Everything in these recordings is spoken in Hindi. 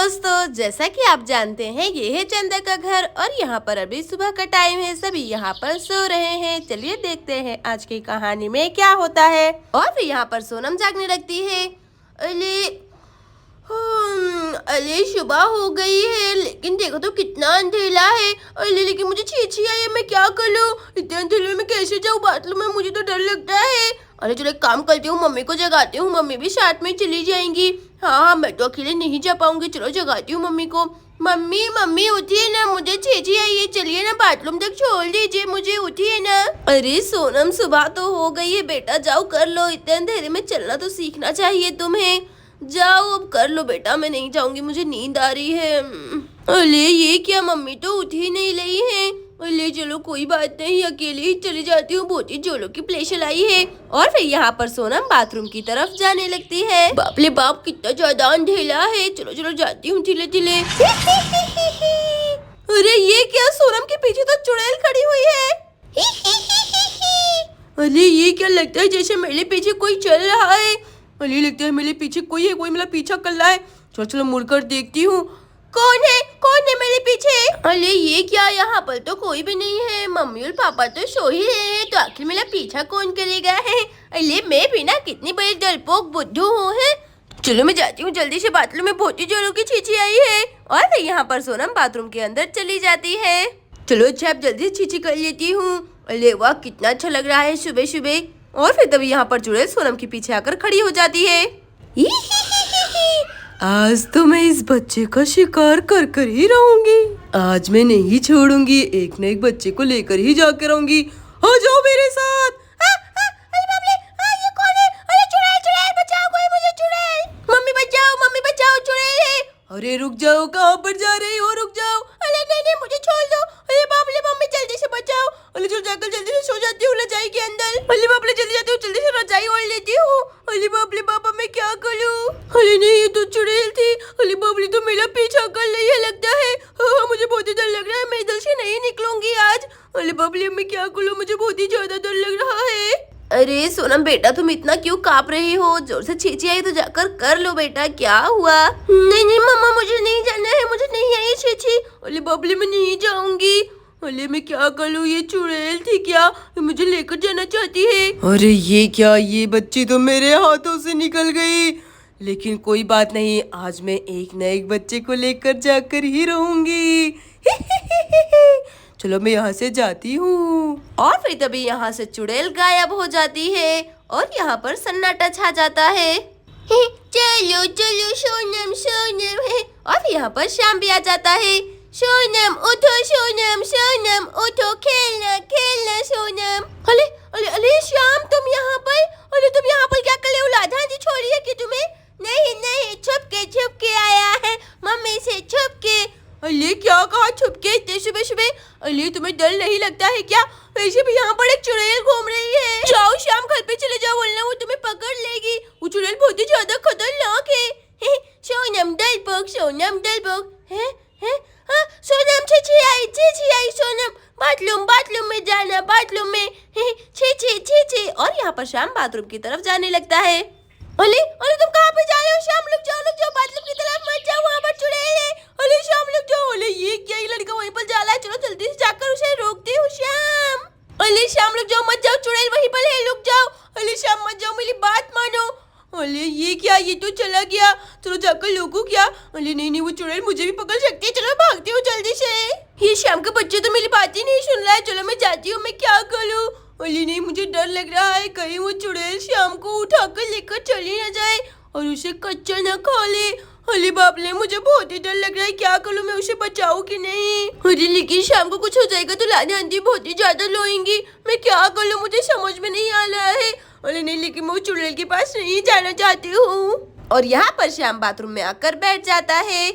दोस्तों, जैसा कि आप जानते हैं ये है चंदा का घर और यहाँ पर अभी सुबह का टाइम है। सभी यहाँ पर सो रहे हैं। चलिए देखते हैं आज की कहानी में क्या होता है। और फिर यहाँ पर सोनम जागने लगती है। अरे सुबह हो गई है, लेकिन देखो तो कितना अंधेरा है। अरे लेकिन मुझे छींची आई है, मैं क्या कर लूं? इतने अंधेरे में कैसे जाऊं बाथरूम में? मुझे तो डर लगता है। अरे चलो एक काम करती हूँ, मम्मी को जगाती हूँ, मम्मी भी साथ में चली जाएंगी। हाँ, मैं तो अकेले नहीं जा पाऊंगी। चलो जगाती हूँ मम्मी को। मम्मी मम्मी उठिए ना, मुझे छींची आई है, चलिए ना बाथरूम तक छोड़ दीजिए मुझे, उठिए ना। अरे सोनम सुबह तो हो गई है बेटा, जाओ कर लो। इतने अंधेरे में चलना तो सीखना चाहिए तुम्हें। जाओ अब कर लो बेटा, मैं नहीं जाऊंगी, मुझे नींद आ रही है। अरे ये क्या, मम्मी तो उठ ही नहीं रही है। अरे चलो कोई बात नहीं, अकेले ही चली जाती हूँ, बहुत ही जोरों की प्लेशर आई है। और फिर यहाँ पर सोनम बाथरूम की तरफ जाने लगती है। बाप रे बाप, कितना ज्यादा अंधेरा है। चलो चलो जाती हूँ धीरे धीरे। अरे ये क्या, सोनम के पीछे तो चुड़ैल खड़ी हुई है। अरे ये क्या, लगता है जैसे मेरे पीछे कोई चल रहा है। अरे लगता है मेरे पीछे कोई है, कोई मेरा पीछा कर रहा है। चलो चलो मुड़कर देखती हूँ, कौन है मेरे पीछे? अरे ये क्या, यहाँ पर तो कोई भी नहीं है। मम्मी और पापा तो सो ही रहे हैं, तो आखिर मेरा पीछा कौन करेगा है? अरे मैं भी ना कितनी बड़ी डरपोक बुद्धू हूँ है। चलो मैं जाती हूँ जल्दी से, बाथरूम में बहुत ही जोरों की छींची आई है। और फिर यहाँ पर सोनम बाथरूम के अंदर चली जाती है। चलो अच्छा अब जल्दी छींची कर लेती हूँ। अरे वाह, कितना अच्छा लग रहा है सुबह सुबह। और फिर तभी यहाँ पर चुड़ैल सोनम के पीछे आकर खड़ी हो जाती है। आज तो मैं इस बच्चे का शिकार कर कर ही रहूंगी। आज मैं नहीं छोड़ूंगी, एक न एक बच्चे को लेकर ही जाकर रहूंगी। आ जाओ मेरे साथ। अरे बाप रे, ये कौन है? अरे चुड़ैल चुड़ैल बचाओ, कोई मुझे चुड़ैल। मम्मी बचाओ चुड़ैल है। अरे रुक जाओ, कहाँ पर जा रही हो? रुक जाओ। अरे नहीं मुझे छोड़ दो। अरे बाप रे, मम्मी जल्दी से बचाओ। अरे चलो जाकर जल्दी से सो जाती हूँ रजाई के अंदर। अरे बाप रे, जल्दी जाती हूँ, जल्दी से रजाई ओढ़ लेती हूँ। अरे बाप रे बाबा, मैं क्या करूँ? अरे नहीं, ये तो चुड़ैल थी। अरे बाप रे, तो मेरा पीछा कर रही है लगता है। मुझे बहुत ही डर लग रहा है, मैं इधर से नहीं निकलूंगी आज। अरे बाप रे, मैं क्या करूँ, मुझे बहुत ही ज्यादा डर लग रहा है। अरे सोनम बेटा, तुम इतना क्यों कांप रही हो? जोर से छींची आई तो जाकर कर लो बेटा, क्या हुआ? नहीं मम्मा, मुझे नहीं जाना है, मुझे नहीं आई छींची। अरे बाप रे, मैं नहीं जाऊंगी। अरे मैं क्या करूँ, ये चुड़ैल थी क्या? मुझे लेकर जाना चाहती है। अरे ये क्या, ये बच्ची तो मेरे हाथों से निकल गई। लेकिन कोई बात नहीं, आज मैं एक न एक बच्चे को लेकर जाकर ही रहूंगी। चलो मैं यहाँ से जाती हूँ। और फिर तभी यहाँ से चुड़ैल गायब हो जाती है और यहाँ पर सन्नाटा छा जाता है। चलो चलो सोनम सोनम है। और यहाँ पर श्याम भी आ जाता है। सोनम उठो, सोनम सोनम उठो, खेलना खेलना सोनम। अरे अरे अरे श्याम, तुम यहाँ पर? अरे तुम यहाँ पर क्या कर रहे हो? लाधा जी छोड़ी है कि तुम्हें? नहीं छुप के आया है, मम्मी से छुप के। अरे क्या कहा छुप के इतने सुबह सुबह? अरे तुम्हें डर नहीं लगता है क्या? वैसे भी यहाँ पर एक चुड़ैल घूम रही है। जाओ श्याम, घर पे चले जाओ, वरना वो तुम्हें पकड़ लेगी। वो चुड़ैल बहुत ही ज्यादा खतरनाक है। सोनम डरपोक है। हाँ, सोनम छींची आई सोनम, बाथरूम में जाना, बाथरूम में। छींची। और यहाँ पर श्याम बाथरूम की तरफ जाने लगता है। अरे तुम कहाँ पे जा रहे हो? श्याम रुक जाओ, बाथरूम की तरफ मत जाओ, वहाँ पर चुड़ैल है। अरे श्याम रुक जाओ। अरे ये क्या, ये लड़का वहीं पर जा रहा है। चलो जल्दी से जाकर उसे रोकती हूँ। श्याम, अरे श्याम रुक जाओ, मत जाओ, चुड़ैल वहीं पर है, रुक जाओ। अरे श्याम मत जाओ, मेरी बात मानो। अरे ये क्या, ये तो चला गया। चलो जाकर लोगों क्या? अरे नहीं, वो चुड़ैल मुझे भी पकड़ सकती है। चलो भागती हूँ जल्दी से। ये श्याम का बच्चे तो मेरी बात ही नहीं सुन रहा है। चलो मैं जाती हूँ, मैं क्या करूँ? अरे नहीं, मुझे डर लग रहा है, कहीं वो चुड़ैल श्याम को उठाकर लेकर चली न जाए और उसे कच्चा न खा ले। अरे बाप रे, मुझे बहुत ही डर लग रहा है, क्या करूँ? मैं उसे बचाऊँ कि नहीं? अरे लेकिन शाम को कुछ हो जाएगा तो लाने आंटी बहुत ही ज्यादा रोएंगी। मैं क्या करूँ, मुझे समझ में नहीं आ रहा है। अरे नहीं, लेकिन मैं चुड़ैल के पास नहीं जाना चाहती हूँ। और यहाँ पर श्याम बाथरूम में आकर बैठ जाता है।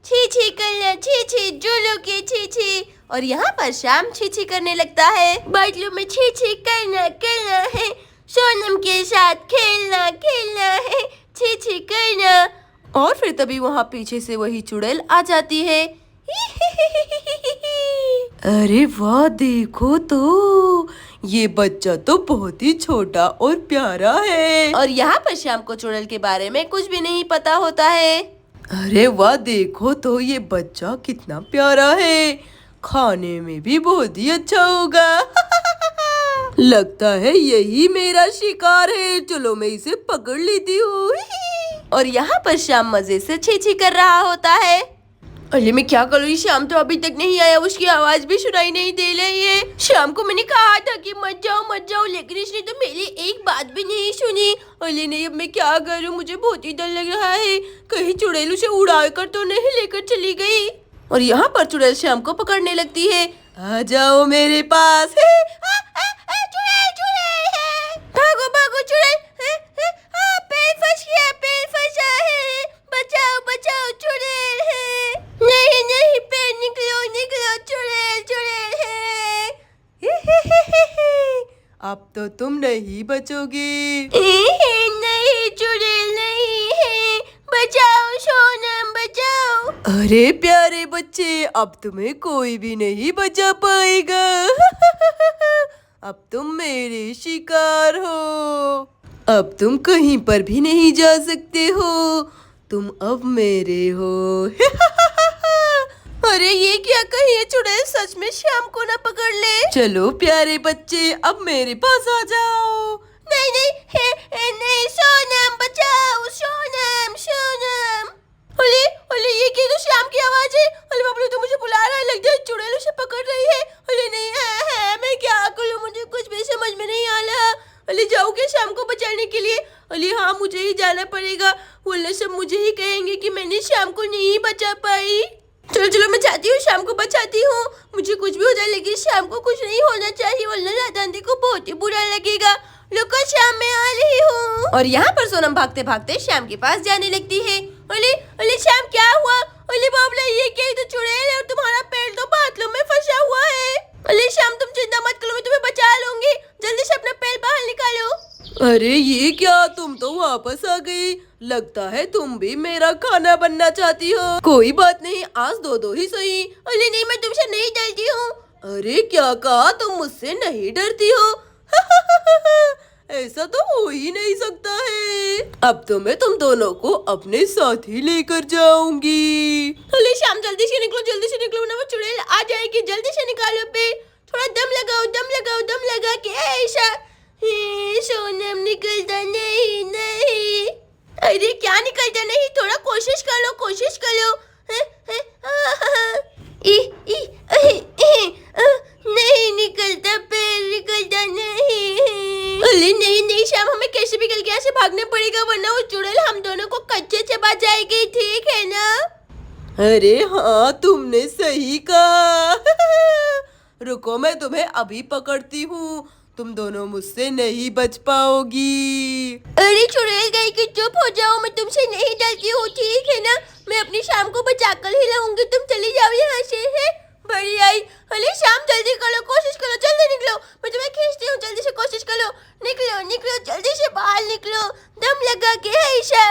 छी करना, छी जोलो के छी। और यहाँ पर श्याम छी करने लगता है। बाथरूम में छी करना है, सोनम के साथ खेलना है, छी करना। और फिर तभी वहाँ पीछे से वही चुड़ैल आ जाती है। अरे वाह, देखो तो ये बच्चा तो बहुत ही छोटा और प्यारा है। और यहाँ पर श्याम को चुड़ैल के बारे में कुछ भी नहीं पता होता है। अरे वाह, देखो तो ये बच्चा कितना प्यारा है, खाने में भी बहुत ही अच्छा होगा। लगता है यही मेरा शिकार है, चलो मैं इसे पकड़ लेती हूँ। और यहाँ पर श्याम मजे से छी कर रहा होता है। अरे मैं क्या करूँ, श्याम तो अभी तक नहीं आया, उसकी आवाज भी सुनाई नहीं दे रही है। श्याम को मैंने कहा था कि मत जाओ, लेकिन इसने तो मेरी एक बात भी नहीं सुनी। अरे नहीं, अब मैं क्या करूँ, मुझे बहुत ही डर लग रहा है, कहीं चुड़ैल उसे उड़ा कर तो नहीं लेकर चली गई। और यहाँ पर चुड़ैल श्याम को पकड़ने लगती है। आ जाओ मेरे पास। भागो चुड़ैल, पैर फंसा है, बचाओ चुड़ैल है। नहीं पैर निकलो, चुड़ैल है। अब तो तुम नहीं बचोगे। नहीं चुड़ैल नहीं है, बचाओ सोनम बचाओ। अरे प्यारे बच्चे, अब तुम्हें कोई भी नहीं बचा पाएगा। अब तुम मेरे शिकार हो, अब तुम कहीं पर भी नहीं जा सकते हो, तुम अब मेरे हो। अरे ये क्या कही है, चुड़ैल सच में श्याम को ना पकड़ ले। चलो प्यारे बच्चे, अब मेरे पास आ जाओ। नहीं, सोनम बचाओ, सोनम। अरे ये क्या, तो श्याम की आवाज है। अरे बाप रे, तो मुझे बुला रहा है, लगता है चुड़ैल उसे पकड़ रही है। अरे नहीं है, मैं क्या करूं, मुझे कुछ भी समझ में नहीं आ रहा। अरे जाऊँ क्या श्याम को बचाने के लिए? अरे हाँ, मुझे ही जाना पड़ेगा, वरना सब मुझे ही कहेंगे कि मैंने श्याम को नहीं बचा पाई। चलो मैं जाती हूँ, शाम को बचाती हूँ। मुझे कुछ भी हो जाए, लेकिन शाम को कुछ नहीं होना चाहिए, वरना राधा आंटी को बहुत ही बुरा लगेगा। रुको श्याम, मैं आ रही हूँ। और यहाँ पर सोनम भागते भागते श्याम के पास जाने लगती है। अरे श्याम क्या हुआ? अरे बाप रे, ये क्या, तो चुड़ैल है और तुम्हारा पैर तो बाथरूम में फंसा हुआ है। अरे श्याम तुम चिंता मत करो, मैं तुम्हें बचा लूंगी, जल्दी से अपना पैर बाहर निकालो। अरे ये क्या, तुम तो वापस आ गई, लगता है तुम भी मेरा खाना बनना चाहती हो। कोई बात नहीं, आज दो ही सही। अरे नहीं, मैं तुमसे नहीं डरती हूँ। अरे क्या कहा, तुम मुझसे नहीं डरती हो? ऐसा तो हो ही नहीं सकता है। अब तो मैं तुम दोनों को अपने साथ ही लेकर जाऊंगी। अरे श्याम जल्दी से निकलो ना, वो चुड़ैल आ जाएगी, जल्दी से निकालो पैर, थोड़ा दम लगाओ, दम लगा के ऐसा। सोनम निकलता नहीं। अरे क्या निकलता नहीं, थोड़ा कोशिश कर लो। नहीं निकलता, पैर निकलता नहीं। अरे नहीं श्याम, हमें कैसे भी निकल के यहाँ से भागना पड़ेगा, वरना वो चुड़ैल हम दोनों को कच्चे चबा जाएगी, ठीक है ना? अरे हाँ, तुमने सही कहा। रुको, मैं तुम्हें अभी पकड़ती हूँ, तुम दोनों मुझसे नहीं बच पाओगी। अरे चुड़ैल गई कि चुप हो जाओ, मैं तुमसे नहीं डरती हूँ, ठीक है ना? मैं अपनी शाम को बचाकर ही लाऊंगी, तुम चली जाओ यहाँ से। है बड़ी आई। अरे शाम जल्दी करो, कोशिश करो, जल्दी निकलो, मैं तुम्हें खींचती हूँ, जल्दी से कोशिश करो, निकलो, जल्दी से बाहर निकलो, दम लगा के ऐसा।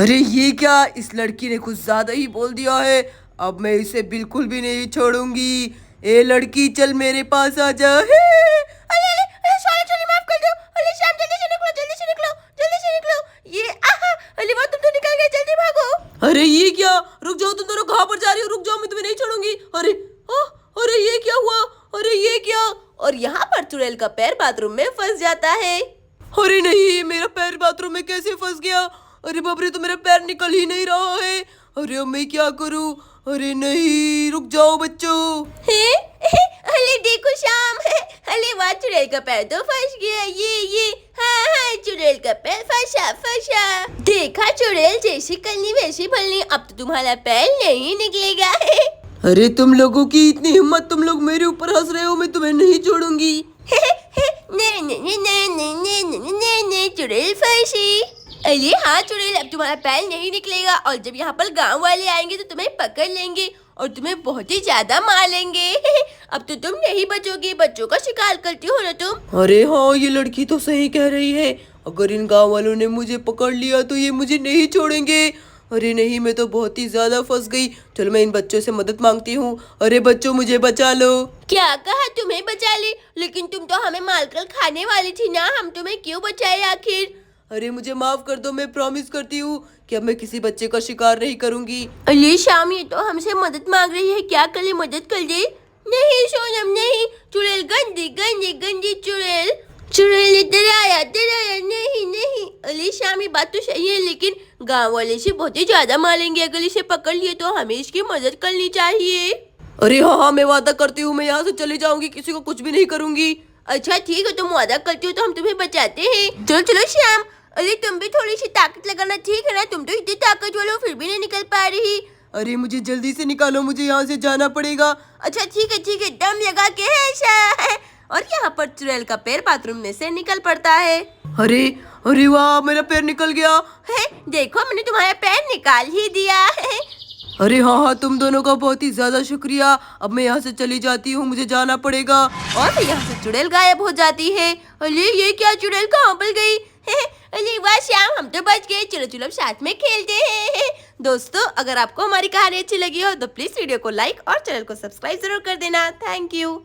अरे ये क्या, इस लड़की ने कुछ ज्यादा ही बोल दिया है, अब मैं इसे बिल्कुल भी नहीं छोड़ूंगी। ए लड़की, चल मेरे पास आ जा। सॉरी, माफ कर दो। अरे श्याम जल्दी से निकलो। ये अरे वाह, तुम तो निकल गए, जल्दी भागो। अरे ये क्या, रुक जाओ, तुम दोनों कहाँ पर जा रही हो? रुक जाओ, मैं तुम्हें नहीं छोड़ूंगी। अरे ये क्या हुआ? अरे ये क्या? और यहाँ पर चुड़ैल का पैर बाथरूम में फंस जाता है। अरे नहीं, मेरा पैर बाथरूम में कैसे फंस गया? अरे बाप रे, तो मेरा पैर निकल ही नहीं रहा है। अरे अब मैं क्या करूँ? अरे नहीं, रुक जाओ बच्चों। अरे देखो श्याम, अरे वाह, चुड़ैल का पैर तो फंस गया। ये हाँ, चुड़ैल का पैर फंसा। देखा, चुड़ैल जैसी करनी वैसी भरनी, अब तो तुम्हारा पैर नहीं निकलेगा। अरे तुम लोगों की इतनी हिम्मत, तुम लोग मेरे ऊपर हंस रहे हो, मैं तुम्हें नहीं छोड़ूंगी। नहीं, चुड़ैल फंसी। अरे हाँ चुड़ैल, अब तुम्हारा पैर नहीं निकलेगा, और जब यहाँ पर गांव वाले आएंगे तो तुम्हें पकड़ लेंगे और तुम्हें बहुत ही ज्यादा मारेंगे। अब तो तुम नहीं बचोगे, बच्चों का शिकार करती हो ना तुम। अरे हाँ, ये लड़की तो सही कह रही है, अगर इन गांव वालों ने मुझे पकड़ लिया तो ये मुझे नहीं छोड़ेंगे। अरे नहीं, मैं तो बहुत ही ज्यादा फंस गई। चलो मैं इन बच्चों से मदद मांगती हूँ। अरे बच्चों, मुझे बचा लो। क्या कहा, तुम्हें बचा ले? लेकिन तुम तो हमें मारकर खाने वाली थी ना, हम तुम्हें क्यों बचाए आखिर? अरे मुझे माफ कर दो, मैं प्रॉमिस करती हूँ कि अब मैं किसी बच्चे का शिकार नहीं करूंगी। अरे श्याम, ये तो हमसे मदद मांग रही है, क्या कर ले, मदद कर दे। नहीं सोनम नहीं, चुड़ैल गंदी गंदी गंदी चुड़ैल, चुड़ैल ने डराया डराया, नहीं नहीं। अली श्याम, ये बात तो सही है, लेकिन गांव वाले इसे बहुत ही ज्यादा मारेंगे, अगर इसे पकड़ लिए तो हमें इसकी मदद करनी चाहिए। अरे हाँ, मैं वादा करती हूँ, मैं यहाँ से चली जाऊंगी, किसी को कुछ भी नहीं करूंगी। अच्छा ठीक है, तुम वादा करती हो तो हम तुम्हें बचाते हैं। चलो चलो श्याम, अरे तुम भी थोड़ी सी ताकत लगाना, ठीक है ना, तुम तो इतनी ताकत वाले हो फिर भी नहीं निकल पा रही। अरे मुझे जल्दी से निकालो, मुझे यहाँ से जाना पड़ेगा। अच्छा ठीक है, दम लगा के है ऐसा। और यहाँ पर चुड़ैल का पैर बाथरूम में से निकल पड़ता है। अरे अरे वाह, मेरा पैर निकल गया है, देखो मैंने तुम्हारा पैर निकाल ही दिया है। अरे हाँ हाँ, तुम दोनों का बहुत ही ज्यादा शुक्रिया, अब मैं यहाँ से चली जाती हूँ, मुझे जाना पड़ेगा। और फिर यहाँ से चुड़ैल गायब हो जाती है। अरे ये क्या, चुड़ैल कहाँ पर गई? अरे वाह श्याम, हम तो बच गए, चलो चलो साथ में खेलते हैं। दोस्तों, अगर आपको हमारी कहानी अच्छी लगी हो तो प्लीज वीडियो को लाइक और चैनल को सब्सक्राइब जरूर कर देना। Thank you.